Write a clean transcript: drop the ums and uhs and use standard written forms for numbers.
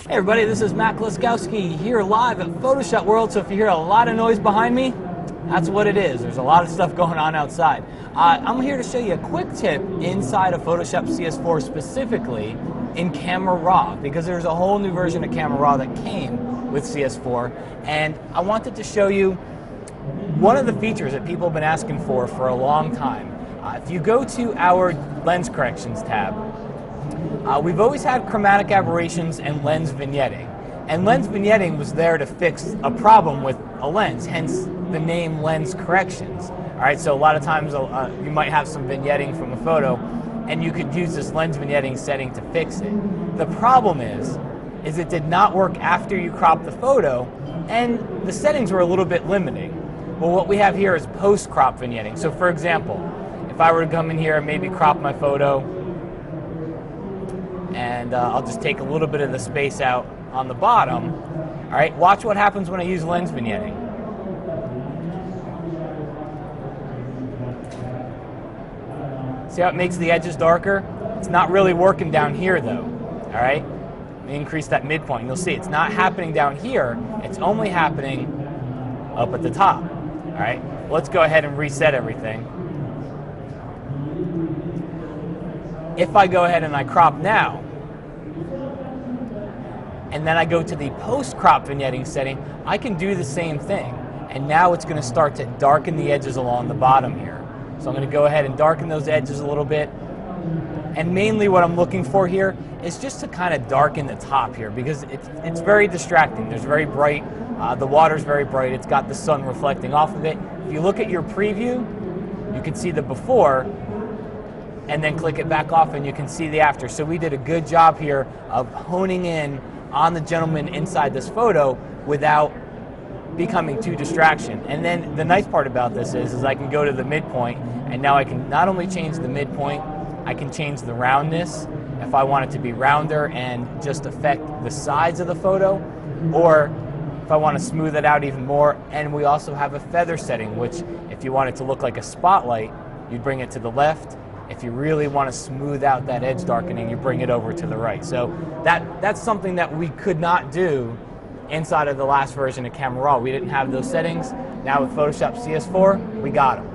Hey everybody, this is Matt Klaskowski here live at Photoshop World. So if you hear a lot of noise behind me, that's what it is. There's a lot of stuff going on outside. I'm here to show you a quick tip inside of Photoshop CS4, specifically in Camera Raw, because there's a whole new version of Camera Raw that came with CS4, and I wanted to show you one of the features that people have been asking for a long time. If you go to our Lens Corrections tab, we've always had chromatic aberrations and lens vignetting. And lens vignetting was there to fix a problem with a lens, hence the name Lens Corrections. All right, so a lot of times you might have some vignetting from a photo, and you could use this lens vignetting setting to fix it. The problem is it did not work after you cropped the photo, and the settings were a little bit limiting. Well, what we have here is post-crop vignetting. So for example, if I were to come in here and maybe crop my photo, and I'll just take a little bit of the space out on the bottom. All right, watch what happens when I use lens vignetting. See how it makes the edges darker? It's not really working down here though. All right, let me increase that midpoint. You'll see it's not happening down here. It's only happening up at the top. All right, let's go ahead and reset everything. If I go ahead and I crop now, and then I go to the post-crop vignetting setting, I can do the same thing. And now it's going to start to darken the edges along the bottom here. So I'm going to go ahead and darken those edges a little bit. And mainly what I'm looking for here is just to kind of darken the top here, because it's very distracting. There's very bright, the water's very bright, it's got the sun reflecting off of it. If you look at your preview, you can see the before, and then click it back off and you can see the after. So we did a good job here of honing in on the gentleman inside this photo without becoming too distraction. And then the nice part about this is I can go to the midpoint, and now I can not only change the midpoint, I can change the roundness if I want it to be rounder and just affect the sides of the photo, or if I want to smooth it out even more. And we also have a feather setting, which if you want it to look like a spotlight, you'd bring it to the left. If you really want to smooth out that edge darkening, you bring it over to the right. So that's something that we could not do inside of the last version of Camera Raw. We didn't have those settings. Now with Photoshop CS4, we got them.